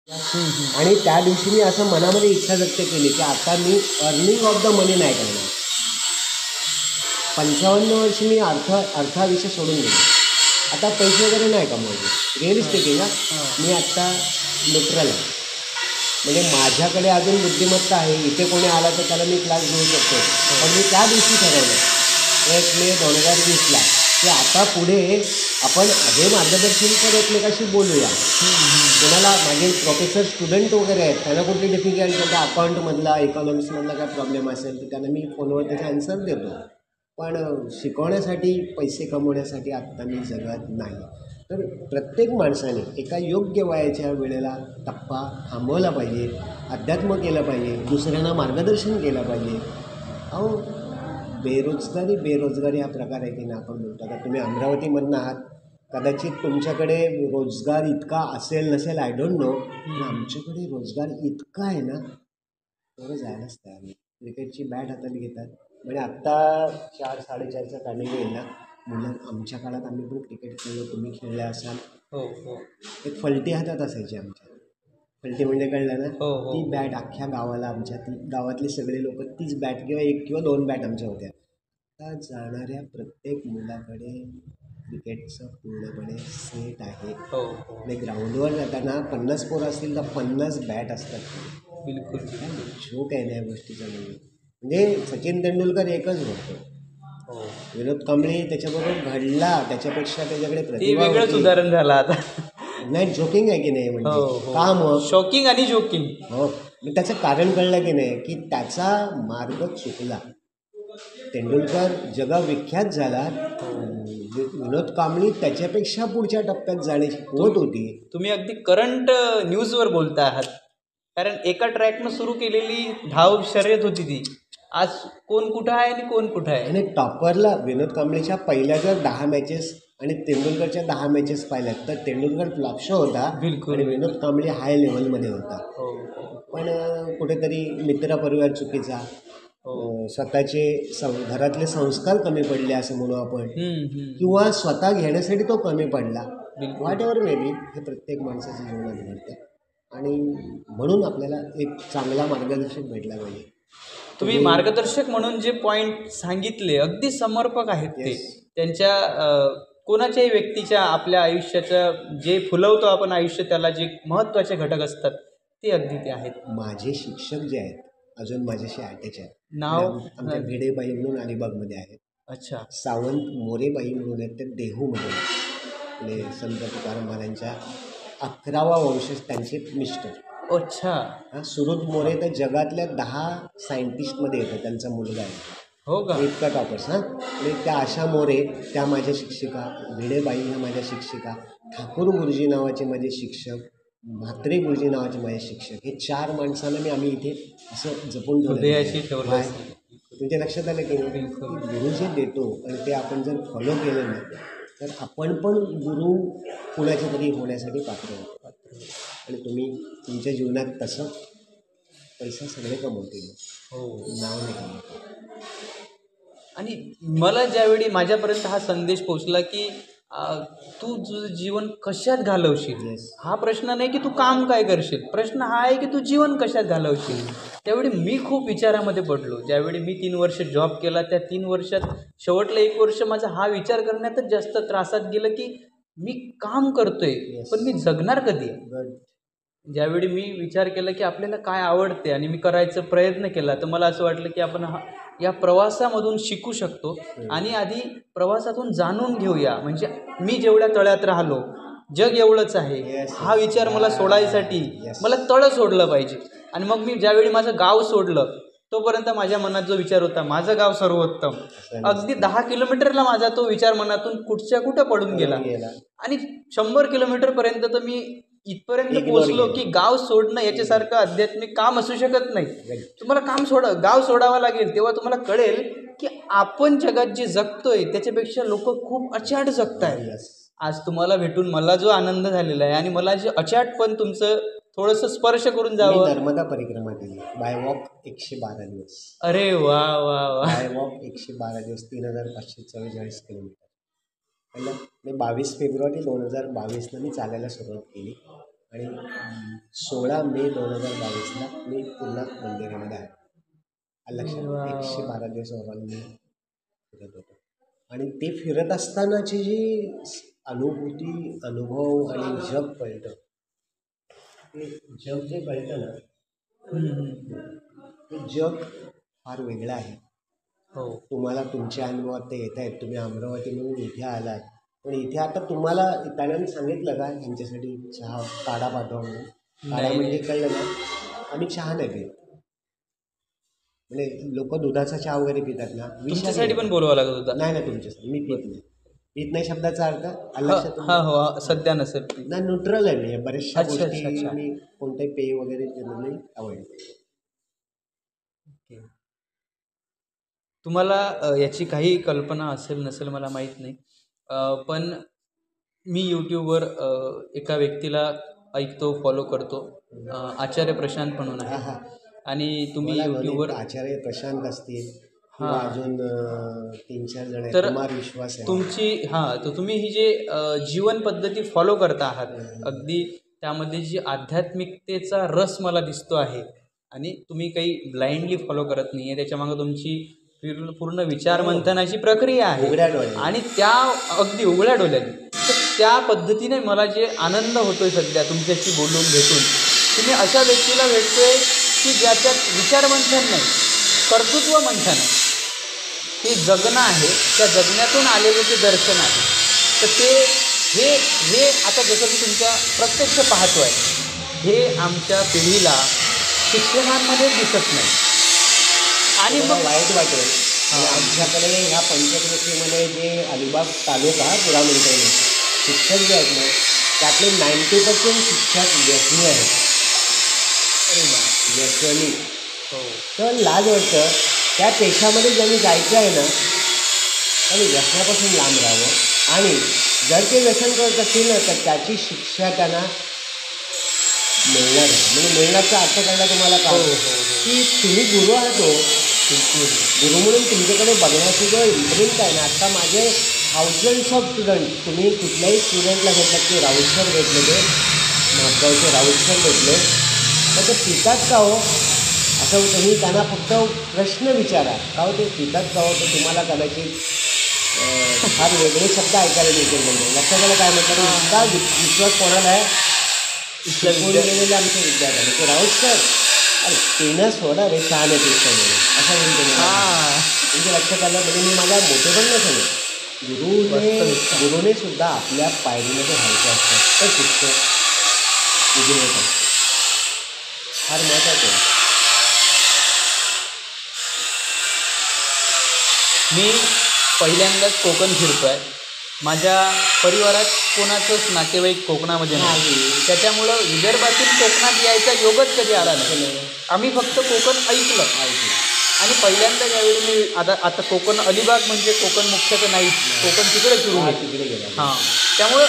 आणि त्या दिवशी मी असं मनामध्ये इच्छा व्यक्त केली की आता मी अर्निंग ऑफ द मनी नाही करणार. 55 वर्षी मी अर्धा विषय सोडून गेलो. आता पैसे वगैरे नाही कमवायचे. रिअलिस्टिक आहे ना. मी आत्ता न्यूट्रल आहे. म्हणजे माझ्याकडे अजून बुद्धिमत्ता आहे. इथे कोणी आला तर त्याला मी क्लास घेऊ शकतो. पण मी त्या दिवशी ठरवलं 1 मे 2020ला की आता पुढे आपण हे मार्गदर्शन कर एकमेकाशी बोलूया. कोणाला माझे प्रोफेसर स्टुडंट वगैरे आहेत त्यांना कुठली डिफिकल्ट होतं अकाउंटमधला इकॉनॉमिक्समधला काय प्रॉब्लेम असेल तर त्यांना मी फोनवर त्याचा आन्सर देतो. पण शिकवण्यासाठी पैसे कमवण्यासाठी आत्ता मी जगत नाही. तर प्रत्येक माणसाने एका योग्य वयाच्या वेळेला टप्पा थांबवला पाहिजे. अध्यात्म केलं पाहिजे. दुसऱ्यांना मार्गदर्शन केलं पाहिजे. अहो बेरोजगारी हा प्रकार आहे की नाही आपण बोलतो. आता तुम्ही अमरावतीमधनं आहात. कदाचित तुमच्याकडे रोजगार इतका असेल नसेल आय डोंट नो. पण आमच्याकडे रोजगार इतका आहे ना तेवढं जायलाच तयार नाही. क्रिकेटची बॅट हातात घेतात. म्हणजे आत्ता 4-4:30चा टायमिंग येईल ना. मुलं आमच्या काळात आम्ही पण क्रिकेट खेळलो. तुम्ही खेळले असाल. एक फलटी हातात असायची आमच्या. फलटी म्हणजे कळलं ना. ती बॅट अख्ख्या गावाला आमच्या ती गावातले सगळे लोक तीच बॅट किंवा 1 किंवा 2 बॅट आमच्या होत्या. आता जाणाऱ्या प्रत्येक मुलाकडे क्रिकेटचं पूर्णपणे सेट आहे. आणि ग्राउंडवर जाताना 50 पोरं असतील तर 50 बॅट असतात. बिलकुल शोक आहे ना या गोष्टीचा. म्हणजे सचिन तेंडुलकर एकच होतो. विनोद कांबळे त्याच्याबरोबर घडला त्याच्यापेक्षा त्याच्याकडे प्रतिभा वेगळंच उदाहरण झालं आता. नाही जोकिंग आहे की नाही. म्हणजे का मग शॉकिंग आणि जोकिंग. हो मग त्याचं कारण कळलं की नाही की त्याचा मार्ग चुकला. तेंडुलकर जगविख्यात झाला. विनोद कांबळी त्याच्यापेक्षा पुढच्या टप्प्यात जाण्याची होत होती. तुम्ही अगदी करंट न्यूजवर बोलता आहात. कारण एका ट्रॅकनं सुरू केलेली धाव शर्यत होती ती. आज कोण कुठं आहे आणि कोण कुठं आहे. आणि टॉपरला विनोद कांबळेच्या पहिल्या जर 10 मॅचेस आणि तेंडुलकरच्या 10 मॅचेस पाहिल्यात तर तेंडुलकर फ्लॉप शो होता. बिलकुल. आणि विनोद कांबळे हाय लेवलमध्ये होता. पण कुठेतरी मित्रपरिवार चुकीचा. स्वतःचे घरातले संस्कार कमी पडले असं म्हणू आपण. किंवा स्वतः घेण्यासाठी तो कमी पडला. व्हॉट एव्हर मे बी हे प्रत्येक माणसाच्या जीवनात घडतं. आणि म्हणून आपल्याला एक चांगला मार्गदर्शक भेटला पाहिजे. तुम्ही मार्गदर्शक म्हणून जे पॉईंट सांगितले अगदी समर्पक आहेत ते. त्यांच्या कोणाच्याही व्यक्तीच्या आपल्या आयुष्याच्या जे फुलवतो आपण आयुष्य त्याला जे महत्त्वाचे घटक असतात ते अगदी ते आहेत. माझे शिक्षक जे आहेत अजून माझ्याशी अटॅच आहेत. नाव आमच्या भिडेबाई म्हणून अलिबागमध्ये आहेत. अच्छा. सावंत मोरेबाई म्हणून आहेत ते देहूमध्ये. म्हणजे संत तुकाराम महाराजांच्या 11वा वंशज त्यांचे मिस्टर. अच्छा. सुरुत मोरे तर जगातल्या 10 सायंटिस्टमध्ये येतं. त्यांचा मुलगा आहे. हो का. इतका टॉपर्स. म्हणजे त्या आशा मोरे त्या माझ्या शिक्षिका. भिडेबाई ह्या माझ्या शिक्षिका. ठाकूर गुरुजी नावाचे माझे शिक्षक. म्हात्रे गुरुजी नावाचे माझे शिक्षक. हे 4 माणसांना आम्ही इथे असं जपून ठेवलं. तुमच्या लक्षात आलं की गुरु जे देतो आणि ते आपण जर फॉलो केलं ना तर आपण पण गुरु कुणाच्या तरी होण्यासाठी पात्र होतो. आणि तुम्ही तुमच्या जीवनात तसं पैसा सगळे कमवतील. नाव नाही कमवतो. आणि मला ज्यावेळी माझ्यापर्यंत हा संदेश पोचला की तू तुझं जीवन कशात घालवशील हा प्रश्न नाही की तू काम काय करशील. प्रश्न हा आहे की तू जीवन कशात घालवशील. त्यावेळी मी खूप विचारामध्ये पडलो. ज्यावेळी मी 3 वर्ष जॉब केला त्या 3 वर्षात शेवटलं 1 वर्ष माझा हा विचार करण्यातच जास्त त्रासात गेलं की मी काम करतोय पण मी जगणार कधी. ज्यावेळी मी विचार केला की आपल्याला काय आवडते आणि मी करायचा प्रयत्न केला तर मला असं वाटलं की आपण या प्रवासामधून शिकू शकतो. आणि आधी प्रवासातून जाणून घेऊया. म्हणजे मी जेवढ्या तळ्यात राहिलो जग एवढंच आहे हा विचार मला सोडायसाठी मला तळ सोडलं पाहिजे. आणि मग मी ज्यावेळी माझं गाव सोडलं तोपर्यंत माझ्या मनात जो विचार होता माझं गाव सर्वोत्तम अगदी 10 किलोमीटरला माझा तो विचार मनातून कुठं पडून गेला. आणि 100 किलोमीटरपर्यंत तर मी इथपर्यंत पोहोचलो की गाव सोडणं याच्यासारखं आध्यात्मिक काम असू शकत नाही. तुम्हाला गाव सोडावं लागेल तेव्हा तुम्हाला कळेल की आपण जगात जे जगतोय त्याच्यापेक्षा लोक खूप अचाट जगतायत. आज तुम्हाला भेटून मला जो आनंद झालेला आहे आणि मला जे अचाट पण तुमचं थोडंसं स्पर्श करून जावं. नर्मदा परिक्रमा केली बाय वॉक 112 दिवस. अरे वा वा वा. बाय वॉक 112 दिवस 3544 किलोमीटर. पहिलं मी 22 फेब्रुवारी 2022ला मी चालायला सुरुवात केली आणि 16 मे 2022ला मी पुन्हा मंदिरामध्ये आहे. आलं लक्षात? 112 दिवस मी फिरत होतो. आणि ते फिरत असतानाची जी अनुभूती, अनुभव आणि जग कळतं, ते जग जे कळतं ना, ते जग फार वेगळं आहे. हो. तुम्हाला तुमच्या अनुभवात ते येत आहेत. तुम्ही अमरावती म्हणून इथे आलात, पण इथे आता तुम्हाला त्यांनी सांगितलं का यांच्यासाठी चहा काढा पाठवा म्हणून? काढा नाही, म्हणजे नाही. कळलं ना, आम्ही चहा नाही पीत. म्हणजे लोक दुधाचा चहा वगैरे पितात ना, तुमच्यासाठी पण बोलवावं लागत होता. नाही नाही, तुमच्यासाठी मी पीत नाही. पीत नाही शब्दाचा अर्थ आला हा लक्षात हा, तुमच्या? हो सध्या नसेल. नाही, न्यूट्रल आहे मी. बऱ्याचशा अच्छा, गोष्टी अच्छा, अच्छा. मी कोणतेही पेय वगैरे जनरली अवॉइड. ओके. तुम्हाला याची काही कल्पना असेल नसेल मला माहीत नाही, पण मी यूट्यूबवर एका व्यक्तीला ऐकतो, फॉलो करतो. आचार्य प्रशांत म्हणून हा आहे. हा, आणि तुम्ही मला यूट्यूबवर आचार्य प्रशांत असतील किंवा हां. अजून 3-4 जण आहेत. तर कुमार विश्वास आहे. तुमची तर तुम्ही ही जे जीवन पद्धती फॉलो करता आहात, अगदी त्यामध्ये जी आध्यात्मिकतेचा रस मला दिसतो आहे. आणि तुम्ही काही ब्लाइंडली फॉलो करत नाही आहे, त्याच्यामागं तुमची पूर्ण विचार मंथनाची प्रक्रिया आहे. उघड्या डोळ्यांनी. आणि त्या अगदी उघड्या डोळ्यांनी, तर त्या पद्धतीने मला जे आनंद होतोय सध्या तुमच्याशी बोलून भेटून, की मी अशा व्यक्तीला भेटतोय की ज्याच्यात विचार मंथन नाही, कर्तृत्व मंथन आहे. ते जगणं आहे, त्या जगण्यातून आलेलं ते दर्शन आहे. तर ते हे आता जसं मी तुमच्या प्रत्यक्ष पाहतो आहे, हे आमच्या पिढीला शिक्षणांमध्ये दिसत नाही. आणि मला मग वाईट वाटेल, आणि आमच्याकडे ह्या पंचक्रोशीमध्ये जे अलिबाग तालुका पुरा म्हणतो शिक्षक जे आहेत ना, त्यातले 90% शिक्षक व्यसनी आहेत. व्यसनी. हो. तर लाज वाटतं. त्या पेशामध्ये ज्यांनी जायचं आहे ना, त्यांनी व्यसनापासून लांब राहावं. आणि जर ते व्यसन करत असतील ना, तर त्याची शिक्षा त्यांना मिळणार आहे. म्हणजे मिळण्याचा अर्थ कळला तुम्हाला का? की तुम्ही गुरु आहात हो. गुरु म्हणून तुमच्याकडे बघण्याची जो इम्प्रिंट आहे ना, आता माझे थाउजंड्स ऑफ स्टुडंट, तुम्ही कुठल्याही स्टुडंटला घेतलं की राऊत सर भेटले, ते माधगावचे राऊत सर भेटले, तर ते पितात का हो? असं तुम्ही त्यांना फक्त प्रश्न विचारा, का हो ते पितात का हो? तर तुम्हाला कदाचित फार वेगळे शब्द ऐकायला मिळतील. म्हणजे लक्षात आलं काय म्हणतात? इतका विश्वास कोणाला आहे? शिकवून गेलेले आमचे विद्यार्थ्यांना, ते राऊत सर, अरे पिणं सोडा रे, छान आहे पिष्ट म्हणून असं म्हणतो. म्हणजे लक्षात आलं. म्हणजे मी मला मोठेपण नाही सांगत. गुरुने सुद्धा आपल्या पायरीमध्ये राहायचं असतं. तर शिक्षक उभे होतात. फार महत्त्वाचं आहे. मी पहिल्यांदाच कोकण फिरतो आहे. माझ्या परिवारात कोणाचंच नातेवाईक कोकणामध्ये नाही. त्याच्यामुळं विदर्भातून कोकणात यायचा योगच कधी आला नाही. आम्ही फक्त कोकण ऐकलं. आणि पहिल्यांदा ज्यावेळी मी आता कोकण अलिबाग म्हणजे कोकण मुख्यतः नाही, कोकण तिकडे सुरू आहे. तिकडे गेला. हां, त्यामुळं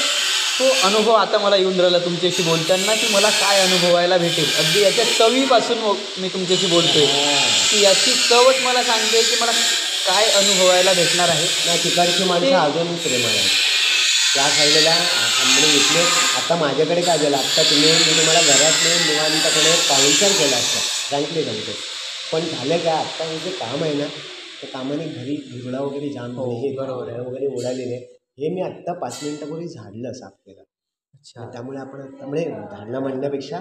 तो अनुभव आता मला येऊन राहिला तुमच्याशी बोलताना, की मला काय अनुभवायला भेटेल. अगदी याच्या चवीपासून मी तुमच्याशी बोलतोय, की याची चवच मला सांगते की मला काय अनुभवायला भेटणार आहे. नाही, तिकडची माणसं अजून प्रेमळ आहेत. त्या साईडला म्हणजे इथले आता माझ्याकडे काय झालं, आत्ता मी तुम्हाला घरात निवांतपणे पाहुणचार केला असता, फ्रँकली सांगतो. पण झालं काय, आत्ता हे जे काम आहे ना, त्या कामाने घरी धुरळा वगैरे जाम हे बरोबर आहे. वगैरे उडालेले, हे मी आत्ता 5 मिनिटापूर्वी झाडलं, साफ केलं. अच्छा. त्यामुळे आपण आत्ता म्हणजे झाडणं म्हणण्यापेक्षा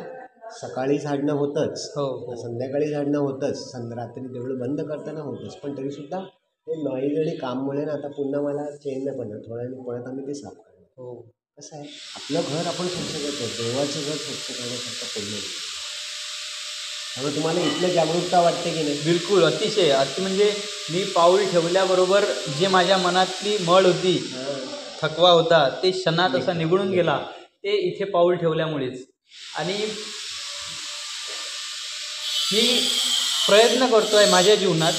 सकाळी झाडणं होतंच, हो. संध्याकाळी झाडणं होतंच, रात्री तेवढं बंद करताना होतंच. पण तरीसुद्धा हे नॉईज आणि काममुळे ना आता पुन्हा मला चेन नाही पडणार. थोड्या वेळाने परत आम्ही ते साफ करणार. हो. कसं आहे, आपलं घर आपण स्वच्छ करतो, देवाचं घर स्वच्छ करण्यासारखं पुण्य नाही. त्यामुळे तुम्हाला इथलं जागरूकता वाटते की नाही? बिलकुल, अतिशय म्हणजे मी पाऊल ठेवल्याबरोबर जे माझ्या मनातली मळ होती, थकवा होता, ते क्षणात असा निघून गेला, ते इथे पाऊल ठेवल्यामुळेच. आणि मी प्रयत्न करतो आहे माझ्या जीवनात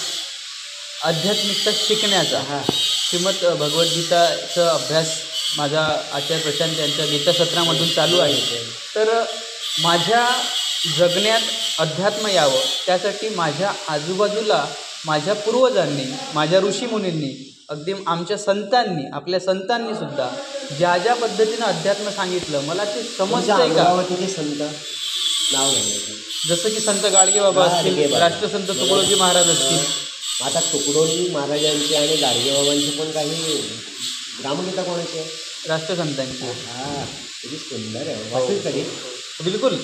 आध्यात्मिकता शिकण्याचा. श्रीमद भगवद्गीताचा अभ्यास माझा आचार्य प्रशांत यांच्या गीतासत्रामधून चालू आहे. तर माझ्या जगण्यात अध्यात्म यावं, त्यासाठी माझ्या आजूबाजूला माझ्या पूर्वजांनी, माझ्या ऋषीमुनींनी, अगदी आमच्या संतांनी, आपल्या संतांनी सुद्धा ज्या ज्या पद्धतीनं अध्यात्म सांगितलं मला ते समजतंय का. अमरावतीचे संत नाव घ्यायचं जसं की संत गाडगे बाबा असतील, राष्ट्रसंत तुकडोजी महाराज असतील. आता तुकडोजी महाराजांचे आणि गाडगे बाबांचे पण काही ग्रामगीता कोणाचे आहे? राष्ट्रसंतांची. हा किती सुंदर आहे, वाचेल कधी. बिलकुल,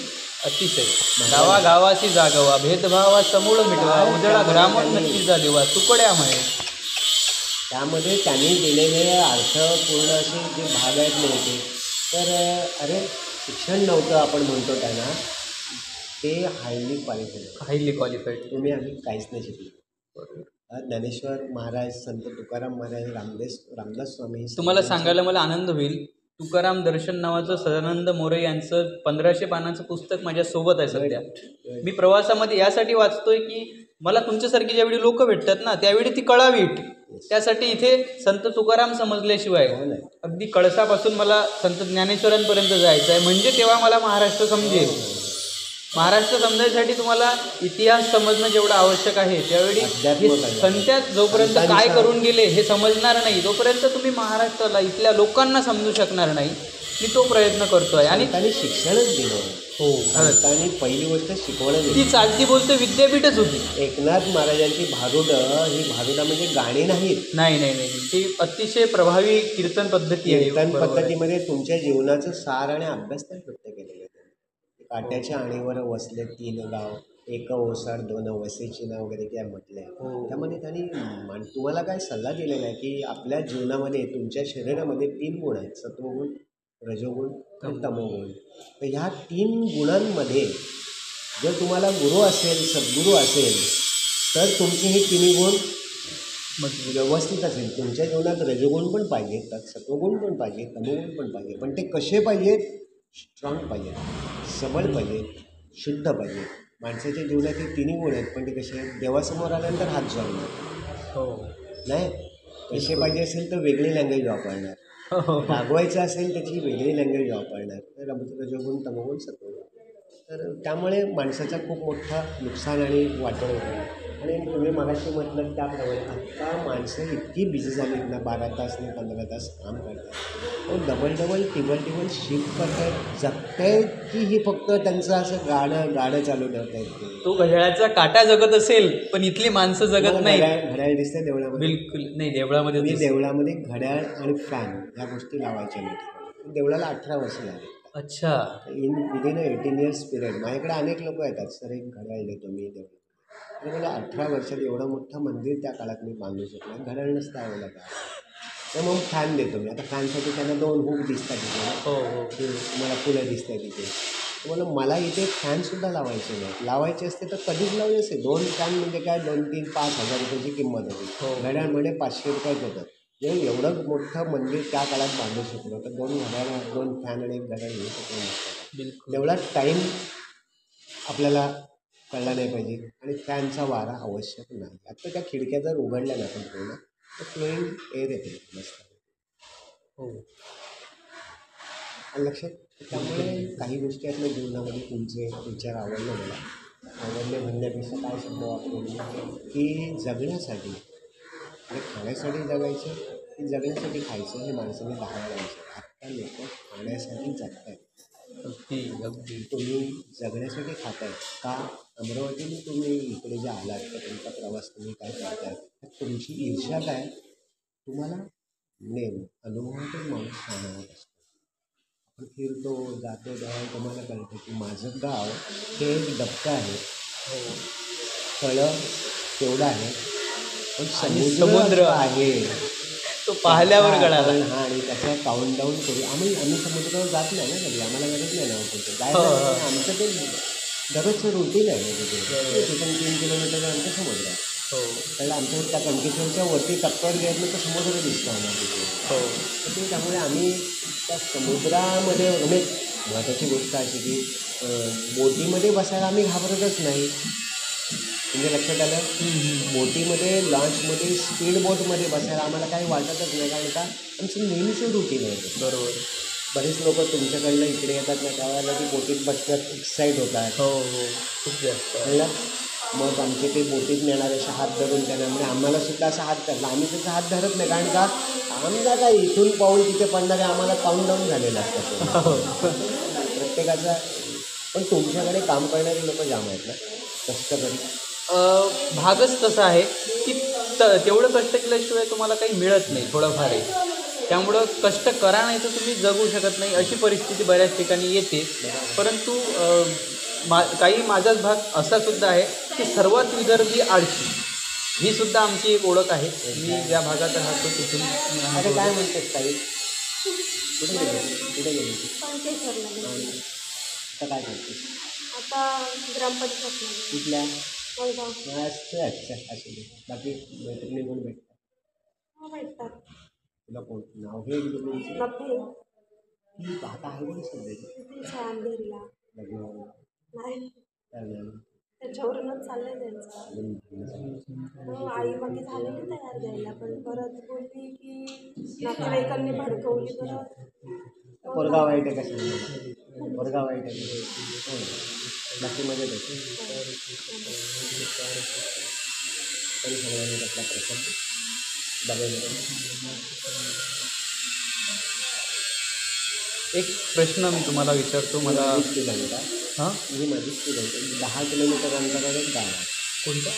अतिशय. गावा गावाची जागवा, भेदभावा समूळ मिटवा, उजळा ग्राम नक्कीचा देवा, तुकड्यामुळे. त्यामध्ये त्यांनी दिलेले अर्थपूर्ण असे जे भाग आहेत नव्हते तर अरे शिक्षण नव्हतं आपण म्हणतो त्यांना, ते हायली क्वालिफाईड. तुम्ही आम्ही काहीच नाही शिकलो. ज्ञानेश्वर महाराज, संत तुकाराम महाराज, रामदास स्वामी. तुम्हाला सांगायला मला आनंद होईल, तुकाराम दर्शन नावाचं सदानंद मोरे यांचं 1500 पानाचं पुस्तक माझ्यासोबत आहे सध्या. मी प्रवासामध्ये यासाठी वाचतोय की मला तुमच्यासारखी ज्यावेळी लोक भेटतात ना त्यावेळी ती कळावीत. त्यासाठी इथे संत तुकाराम समजल्याशिवाय अगदी कळसापासून मला संत ज्ञानेश्वरांपर्यंत जायचं आहे, म्हणजे तेव्हा मला महाराष्ट्र समजेल. महाराष्ट्र समजायसाठी तुम्हाला इतिहास समजणं जेवढं आवश्यक आहे त्यावेळी संत जोपर्यंत काय करून गेले हे समजणार नाही तोपर्यंत तुम्ही महाराष्ट्राला, इथल्या लोकांना समजू शकणार नाही. मी तो प्रयत्न करतोय. आणि त्यांनी शिक्षणच दिलं. हो, आणि पहिली गोष्ट शिकवणं. ती चालती बोलते विद्यापीठच होती. एकनाथ महाराजांची भारुडं ही भारुडं म्हणजे गाणी नाहीत. नाही, ती अतिशय प्रभावी कीर्तन पद्धती आहे. कीर्तन पद्धतीमध्ये तुमच्या जीवनाचं सार आणि अभ्यास पण व्यक्त केलेलं आहे. काट्याच्या आणीवर वसले 3 गाव, एक ओसाड 2 वसेची नाव वगैरे काय म्हटलंय. त्यामध्ये त्यांनी तुम्हाला काय सल्ला दिलेला आहे की आपल्या जीवनामध्ये तुमच्या शरीरामध्ये 3 गुण आहेत, सत्वगुण, रजोगुण आणि तमोगुण. तर ह्या 3 गुणांमध्ये जर तुम्हाला गुरु असेल, सद्गुरू असेल तर तुमचे हे 3 गुण व्यवस्थित असेल. तुमच्या जीवनात रजोगुण पण पाहिजे, सत्वगुण पण पाहिजे, तमोगुण पण पाहिजे. पण ते कसे पाहिजेत? स्ट्रॉंग पाहिजे, सबळ पाहिजे, शुद्ध पाहिजे. माणसाच्या जीवनात हे 3 गुण आहेत, पण ते कसे आहेत? देवासमोर आल्यानंतर हात जोडणार. हो नाही, कसे पाहिजे असेल तर वेगळी लँग्वेज वापरणार. रागवायचं असेल त्याची वेगळी लँग्वेज वापरणार. तर रजोगुण, तमोगुण, सत्वगुण. तर त्यामुळे माणसाचा खूप मोठा नुकसान आणि वाटोळ होतं. आणि तुम्ही मगाशी म्हटलं त्याप्रमाणे आत्ता माणसं इतकी बिझी झाली ना, 12 तास आणि 15 तास काम करतात, डबल टिबल शिफ्ट करतात, जगतायत की ही फक्त त्यांचं असं गाणं चालू ठेवत आहेत. तो घड्याळाचा काटा जगत असेल पण इथली माणसं जगत नाही. घड्याळ दिसते देवळामध्ये? बिलकुल नाही. देवळामध्ये घड्याळ आणि फॅन या गोष्टी लावायच्या नाही. देवळाला 18 वर्ष झाली. अच्छा. Within 18 years period. माझ्याकडे अनेक लोक येतात, सर एक घड्याळ देतो मी देवळात. तर मला 18 वर्षात एवढं मोठं मंदिर त्या काळात मी बांधू शकलो. घड्याळ नसतं आवडलं का, तर मग फॅन देतो मी. आता फॅनसाठी त्यांना 2 हुक दिसतात तिथे, मला फुलं दिसतात तिथे. मला इथे फॅनसुद्धा लावायचे नाही. लावायचे असते तर कधीच लावले असते. 2 फॅन म्हणजे काय, 2, 3, 5,000 रुपयाची किंमत होती. घड्याळमध्ये 500 रुपयात होतं. एवढं मोठं मंदिर त्या काळात बांधू शकलो तर 2 घड्याळ, 2 फॅन आणि 1 घड्याळ घेऊ शकलो नसतं. बिलकुल. तेवढा टाईम आपल्याला कळला नाही पाहिजे. आणि फॅनचा वारा आवश्यक नाही. आत्ता त्या खिडक्या जर उघडल्या ना आपण पूर्ण तर फ्लोईंग एअर येते मस्त. हो, लक्षात. त्यामुळे काही गोष्टी आपल्या जीवनामध्ये तुमचे विचार आवडले, मला आवडले म्हणण्यापेक्षा काय शब्द वापरून की जगण्यासाठी आणि खाण्यासाठी जगायचं की जगण्यासाठी खायचं हे माणसाने दाखवायला. आत्ता लोक खाण्यासाठी जगत आहेत. अगदी तुम्ही जगण्यासाठी खाताय का? अमरावतीने तुम्ही इकडे जे आलात तर तुमचा प्रवास तुम्ही काय करताय, तुमची ईर्ष्या काय? तुम्हाला अनुभवातून माणूस सांगत असतो. आपण फिरतो जातो तेव्हा तुम्हाला कळतं की माझं गाव हे एक डबकं आहे. तळं तेवढं आहे पण समुद्र आहे तो पाहिल्यावर कळाला. हां, आणि त्याचा काउंटडाऊन करू. आम्ही समुद्रावर जात नाही ना कधी, आम्हाला गरज नाही ना कुठे जायचं. आमचं ते दररोजचं रुटीन आहे. तिथून 3 किलोमीटर आमचं समुद्र आहे. त्याला आमच्या त्या कणकेश्वरच्या वरती टप्प्यावर गेलं तर समुद्र दिसतो आम्हाला तिथे. तर त्यामुळे आम्ही त्या समुद्रामध्ये म्हणजे महत्त्वाची गोष्ट अशी की बोटीमध्ये बसायला आम्ही घाबरतच नाही. म्हणजे लक्षात आलं, बोटीमध्ये, लॉन्चमध्ये, स्पीड बोटमध्ये बसायला आम्हाला काही वाटतच नाही. कारण का आमचं नेहमीचं रुटीन आहे. बरोबर. बरेच लोक तुमच्याकडनं इकडे येतात ना त्यावेळेला ती बोटीत बसण्यात एक्साईट होतात. खूप जास्त. मग आमचे ते बोटीत नेणारे असे हात धरून त्यांना म्हणजे आम्हाला सुद्धा असा हात धरला. आम्ही त्याचा हात धरत नाही, कारण का आमचा काय इथून पाऊल तिथे पडणारे आम्हाला काउंटडाऊन झालेलं असतात प्रत्येकाचा. पण तुमच्याकडे काम करणारे लोक जाम आहेत ना, कष्टकरी. भागच तसा आहे की तेवढं कष्ट केल्याशिवाय तुम्हाला काही मिळत नाही थोडंफार आहे. त्यामुळं कष्ट करा, नाही तर तुम्ही जगू शकत नाही अशी परिस्थिती बऱ्याच ठिकाणी येते. परंतु काही माझाच भाग असा सुद्धा आहे की सर्वात विदर्भी आळशी ही सुद्धा आमची एक ओळख आहे. मी ज्या भागात राहतो तिथून. अरे काय म्हणतेस ताई, कुठे गेली आता काय करतेस? आता ग्रामपंचायत कुठल्या? मळगाव. अच्छा असू दे. बाकी मैत्रिणी कोण भेटतात? भेटतात. तुला कोण नाव घे तुमची? नफे ती आता आहे कोणी सध्याची तिथे अंधेरीला लग्न नाही, करण्याला त्याच्यावरूनच चाललंय त्यांचं. अजून भांडणं. हो, आई बाकी झालेली तयार द्यायला, पण परत बोलली की नातेवाईकांनी भडकवली. परत पोरगा वाईट आहे का सांगा? पोरगा वाईट आहे हो. बाकी मजेत आहे तरी सगळ्यांनी त्यातला प्रसंग बघायला. एक प्रश्न मी तुम्हाला विचारतो. मला स्टुडंट आहे. हां, ही माझी स्टुडंट आहे. 10 किलोमीटर अंतरावर एक गाव आहे, कोणतं?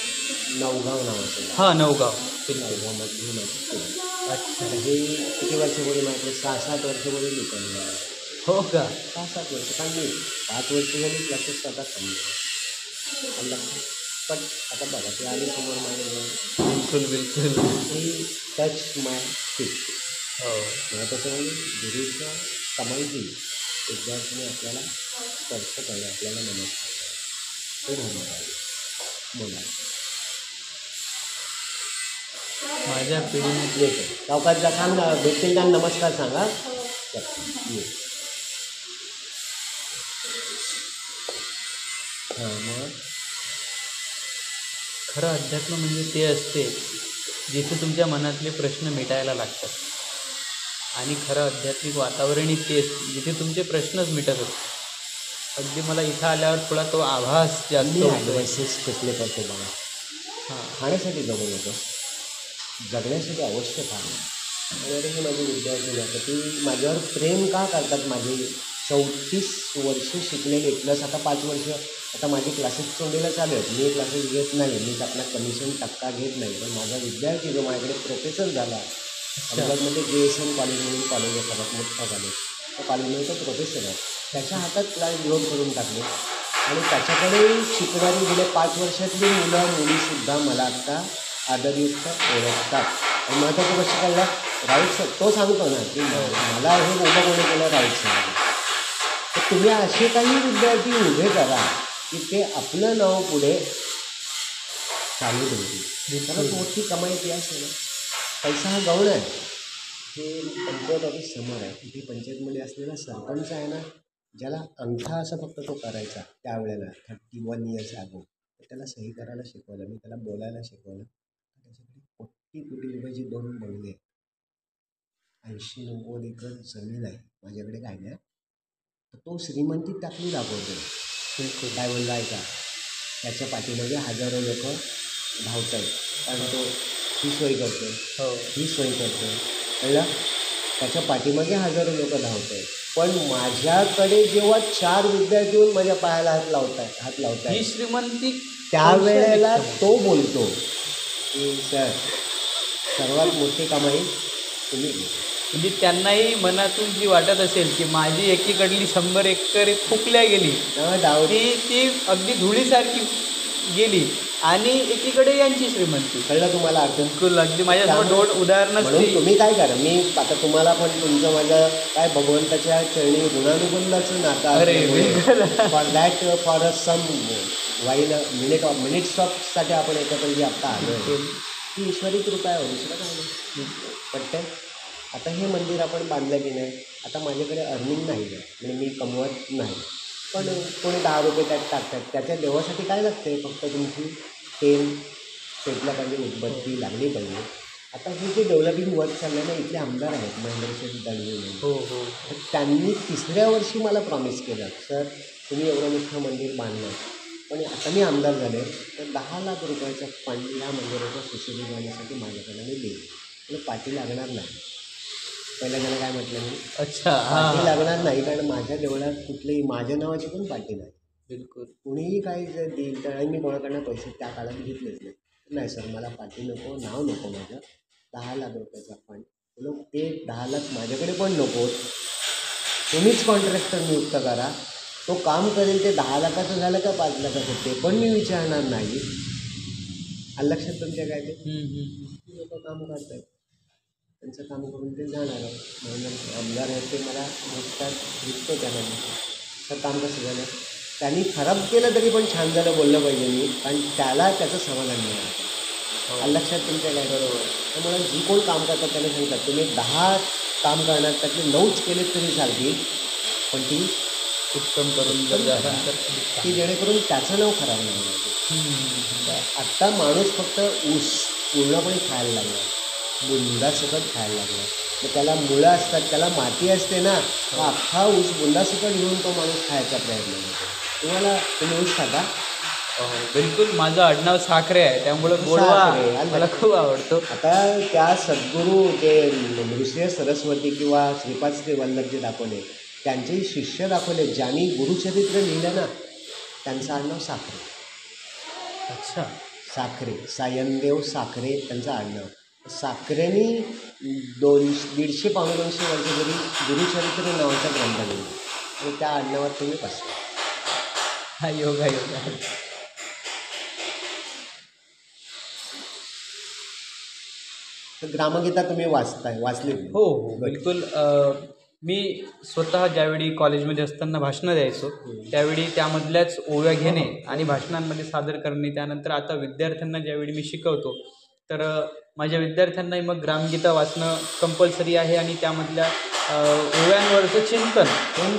नवगाव नावाचं गाव. हां, नवगाव. नवगावमध्ये ही माझी स्टुडंट. अच्छा, हे किती वर्षापूर्वी माहिती? 6-7 वर्षापूर्वी दुकान हो का? 6-7 वर्ष कारण मी 5 वर्ष झाली क्लासेस स्वतः समजा. पण आता बघा ते आली समोर माझ्या बिलकुल बिलकुल. ही टच माय फिट. हो, मला त्याच्यामध्ये गुरुच्या कमाईची विद्यार्थ्यांनी आपल्याला स्पर्श करणं, आपल्याला नमस्कार करणं हे धर्म आहे. बोला माझ्या पिढीने येतो चौकातला सांग ना, भेटतील त्यांना नमस्कार सांगा. चल, ये. हां मग खरं अध्यात्म म्हणजे ते असते जिथे तुमच्या मनातले प्रश्न मिटायला लागतात. आणि खरं आध्यात्मिक वातावरणही ते असते जिथे तुमचे प्रश्नच मिटत असतात. अगदी मला इथं आल्यावर थोडा तो आभास जास्त मी होतो. ॲडवायसेस कसले करतो बघा. हां, खाण्यासाठी जगू नको, जगण्यासाठी अवश्य खा. आणि अरे ही माझी विद्यार्थी जातं ती माझ्यावर प्रेम का करतात. माझे 34 वर्ष शिकलेले प्लस आता 5 वर्ष आता माझे क्लासेस सोडलेलं चालू आहेत. मी क्लासेस घेत नाही, मी आपला कमिशन टक्का घेत नाही. पण माझा विद्यार्थी जो माझ्याकडे प्रोफेसर झाला अहमदाबादमध्ये JSN कॉलेज म्हणून कॉलेज आहे, सगळ्यात मोठं कॉलेज. त्या कॉलेजमध्ये तो प्रोफेसर आहे. त्याच्या हातात क्लास ग्रोथ करून टाकले आणि त्याच्याकडे शिकणारी गेले 5 वर्षातली मुलं मुलीसुद्धा मला आत्ता आदरयुक्त ओळखतात. आणि महत्त्वाचं गोष्ट कळलं, राईट सर तो सांगतो ना की मला हे उभं कोणी केलं, राईट सर. तर तुम्ही असे काही विद्यार्थी उभे करा की ते आपलं नाव पुढे चालू ठेवतील. खरंच मोठी कमाई ती असेल ना. पैसा हा गौण आहे. हे पंचायत ऑफिस समोर आहे. इथे पंचायतमध्ये असलेला सरपंच आहे ना, ज्याला अंगठा असं फक्त तो करायचा त्यावेळेला 31 इयर्स अगो, त्याला सही करायला शिकवलं, मी त्याला बोलायला शिकवलं. त्याच्याकडे कोटी रुपयाची 2 बंगले आहेत, 80-90 एकर जमीन आहे. माझ्याकडे काय नाही. तर तो श्रीमंती टाकली दाखवतो. बिलकुल. काय बोलला ऐका, त्याच्या पाठीमध्ये हजारो लोक धावत आहेत, कारण तो ही सोय करतो, हो, ही सोय करतो. कळलं? त्याच्या पाठीमागे हजारो लोक धावत आहेत. पण माझ्याकडे जेव्हा 4 विद्यार्थी येऊन माझ्या पायाला हात लावत ही आहेत श्रीमंती त्यावेळेला तो बोलतो की सर सर्वात मोठी कमाई तुम्ही घ्या. म्हणजे त्यांनाही मनातून जी वाटत असेल की माझी एकीकडली 100 एकर फुकल्या गेली, डावरी ती अगदी धुळीसारखी गेली आणि एकीकडे यांची श्रीमंती. कळलं तुम्हाला अर्थ? बिलकुल. अगदी माझ्यासमोर दोन उदाहरणच म्हणून ती. तुम्ही काय करा, मी आता तुम्हाला पण तुमचं माझं काय भगवंताच्या चरणी ऋणानुबंधाचं नातं अरे for that for some while minutes ऑफसाठी आपण एकत्र जे आत्ता आलो ती ईश्वरी कृपा आहे. दुसरं काय नाही. पटतं. आता हे मंदिर आपण बांधलं की नाही, आता माझ्याकडे अर्निंग नाही आहे, म्हणजे मी कमवत नाही, पण कोणी 10 रुपये त्यात टाकतात. त्याच्या देवासाठी काय लागते, फक्त तुमची तेल पेटलं पाहिजे, उदबत्ती लागली पाहिजे. आता हे जे डेव्हलपिंग वर्क चाललं ना, इथले आमदार आहेत महेंद्रसिंह दळवी म्हणून, हो हो, तर त्यांनी 3ऱ्या वर्षी मला प्रॉमिस केलं, सर तुम्ही एवढं मोठं मंदिर बांधलं पण आता मी आमदार झाले तर 10 लाख रुपयाचा फंड या मंदिराच्या सुशोभीकरणासाठी माझ्याकडे मी देईल. मला पाठी लागणार नाही. पहिल्या त्याला काय म्हटलं मी, अच्छा. पाठी हां, लागणार नाही, कारण माझ्या देवळात कुठलीही माझ्या नावाची पण पाठी नाही. बिलकुल. कुणीही काही जर देईल तर, आणि मी कोणाकडनं पैसे त्या काळात घेतलेच नाही. नाही सर, मला पाठी नको, नाव नको माझं. 10 लाख रुपयाचा फंड, लोक ते 10 लाख माझ्याकडे पण नको, तुम्हीच कॉन्ट्रॅक्टर नियुक्त करा, तो काम करेल. ते 10 लाखाचं झालं का 5 लाखाचं ते पण मी विचारणार नाही. आलं लक्षात तुमच्या काय ते लोक काम करतात, त्यांचं काम करून ते जाणार आहे. म्हणून आमदार आहेत ते मला भेटतो त्यांना. तर काम कसं झालं, त्यांनी खराब केलं तरी पण छान झालं बोललं पाहिजे मी, कारण त्याला त्याचं समाधान मिळालं. आलं लक्षात तुमच्या काय. बरोबर. त्यामुळे जी कोण काम करतात त्यांना सांगतात तुम्ही 10 काम करणार त्यातले 9च केलेत तरी चालतील, पण ती उत्तम करून जर झालं तर की जेणेकरून त्याचं नाव खराब नाही होणार. आत्ता माणूस फक्त ऊस पूर्णपणे खायला लागला, बुंदासकट खायला लागला. मग त्याला मुळं असतात, त्याला माती असते ना, मग अख्खा ऊस बुंदासकट घेऊन तो माणूस खायचा प्रयत्न करतो. तुम्ही ऊस खाता? बिलकुल. माझं आडनाव साखरे आहे, त्यामुळं साखरे, गोडवा आलं. मला खूप आवडतो. आता त्या सद्गुरू जे नृसिंह सरस्वती किंवा श्रीपाद श्री वल्लभ जे दाखवले, त्यांचे शिष्य दाखवले, ज्यांनी गुरुचरित्र लिहिलं ना, त्यांचं आडनाव साखरे. अच्छा. साखरे, सायनदेव साखरे त्यांचं आडनाव. साखरेनी 150 पावणे 200 वर्ष जरी गुरुचरित्र नावाचा ग्रंथ लिहिला, आणि त्या आडनावात तुम्ही बसला. हा योगा योगा. तर ग्रामगीता तुम्ही वाचली? हो हो, बिलकुल. मी स्वतः ज्यावेळी कॉलेजमध्ये असताना भाषणं द्यायचो, त्यावेळी त्यामधल्याच ओव्या घेणे आणि भाषणांमध्ये सादर करणे. त्यानंतर आता विद्यार्थ्यांना ज्यावेळी मी शिकवतो, तर माझ्या विद्यार्थ्यांनाही मग ग्रामगीता वाचणं कंपल्सरी आहे. आणि त्यामधल्या ओव्यांवरचं चिंतन,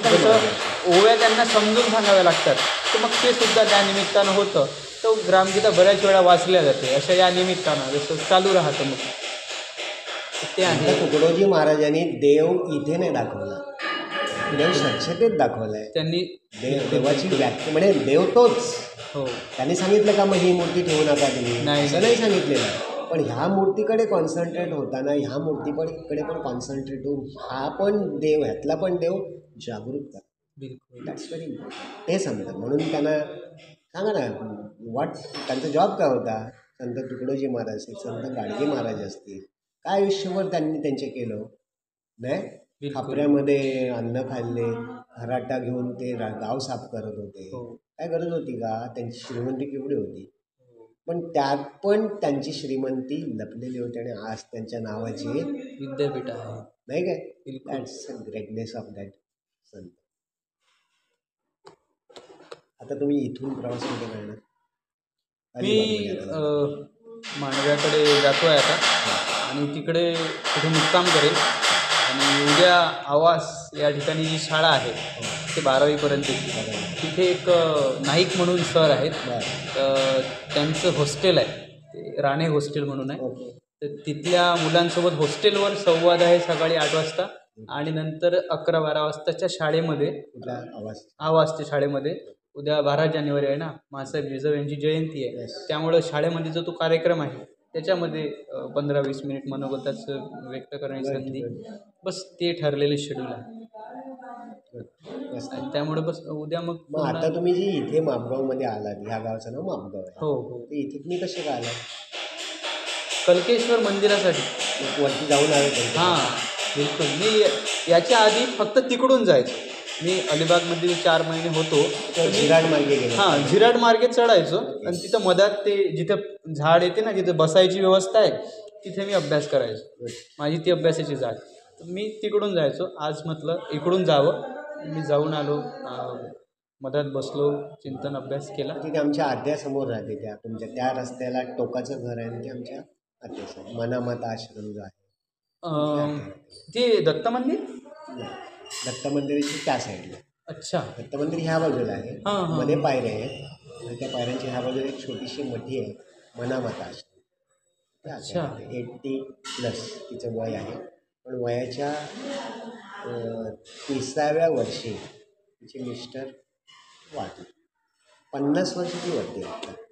जसं ओव्या त्यांना समजून सांगाव्या लागतात, तर मग ते सुद्धा त्या निमित्तानं होतं. तो ग्रामगीता बऱ्याच वेळा वाचल्या जाते, अशा या निमित्तानं जसं चालू राहतं. मग ते आहे. तुकडोजी महाराजांनी देव इथे नाही दाखवला, देव स्वच्छतेत दाखवला आहे. त्यांनी देवाची व्याख्या म्हणजे देव तोच. हो, त्यांनी सांगितलं का मग ही मूर्ती ठेवू नका तुम्ही, नाही. असं नाही सांगितलेलं. पण ह्या मूर्तीकडे कॉन्सन्ट्रेट होताना ह्या मूर्तीकडे पण कॉन्सन्ट्रेट होऊन हा पण देव, ह्यातला पण देव जागृत करा. बिलकुल. That's very important. ते सांगतात. म्हणून त्यांना सांगा ना, त्यांचा जॉब काय होता. संत तुकडोजी महाराज असतील, संत गाडगे महाराज असतील, काय आयुष्यभर त्यांनी त्यांचे केलं नाही. बिलकुल. खापऱ्यामध्ये अन्न खाल्ले, खराटा घेऊन ते गाव साफ करत होते. हो. काय गरज होती का. त्यांची श्रीमंती केवढी होती, पण त्यात पण त्यांची श्रीमंती लपलेली होती, आणि आज त्यांच्या नावाचे विद्यापीठ आहे. नाही काय. बिलकुल. That's the greatness of that संत. आता तुम्ही इथून प्रवास कुठे करणार? मी मांडव्याकडे जातो आहे आता, आणि तिकडे कुठे मुक्काम करेल. आणि उद्या आवास या ठिकाणी जी शाळा आहे ते 12वीपर्यंतची, तिथे एक नाईक म्हणून सर आहेत. तर त्यांचं हॉस्टेल आहे, ते राणे हॉस्टेल म्हणून आहे. ओके. तर तिथल्या मुलांसोबत हॉस्टेलवर संवाद आहे सकाळी 8 वाजता, आणि नंतर 11-12 वाजताच्या शाळेमध्ये, कुठला आवासच्या शाळेमध्ये. उद्या 12 जानेवारी आहे ना, मासाहेब जिजाऊ यांची जयंती आहे. त्यामुळं शाळेमध्ये जो तो कार्यक्रम आहे त्याच्यामध्ये 15-20 मिनिट मनोगताचं व्यक्त करण्याची संधी, बस ते ठरलेले शेड्यूल आहे. आणि त्यामुळे बस उद्या मग आता तुम्ही जी इथे मापगावमध्ये आलात, ह्या गावचं नाव मापगाव आहे. हो हो, ते इथे तुम्ही कसे काय आलात? कल्केश्वर मंदिरासाठी. वरती जाऊन आले? हां, बिलकुल. मी याच्या आधी फक्त तिकडून जायचो. मी अलिबागमध्ये 4 महिने होतो. झिराड मार्गे गेले? हां, झिराड मार्गे चढायचो, आणि तिथं मधात ते जिथं झाड येते ना, जिथं बसायची व्यवस्था आहे, तिथे मी अभ्यास करायचो. माझी ती अभ्यासाची जागा. तर मी तिकडून जायचो. आज म्हटलं इकडून जावं. मी जाऊन आलो, मधात बसलो, चिंतन अभ्यास केला. तिथे आमच्या आद्यासमोर राहते, त्या तुमच्या त्या रस्त्याला टोकाचं घर आहे, ते आमच्या आद्यासमोर मनामाता आश्रम जो आहे. ते दत्त मंदिर, दत्त मंदिराची त्या साईडला. अच्छा. दत्त मंदिर ह्या बाजूला आहे, हां, हां. मध्ये पायऱ्या आहेत, आणि त्या पायऱ्यांची ह्या बाजूला एक छोटीशी मठी आहे, मनामाता आश्रम. अच्छा. 80+ तिचं वय आहे. पण वयाच्या 30व्या वर्षी तिचे मिस्टर वारले. 50 वर्षाची वरती आता.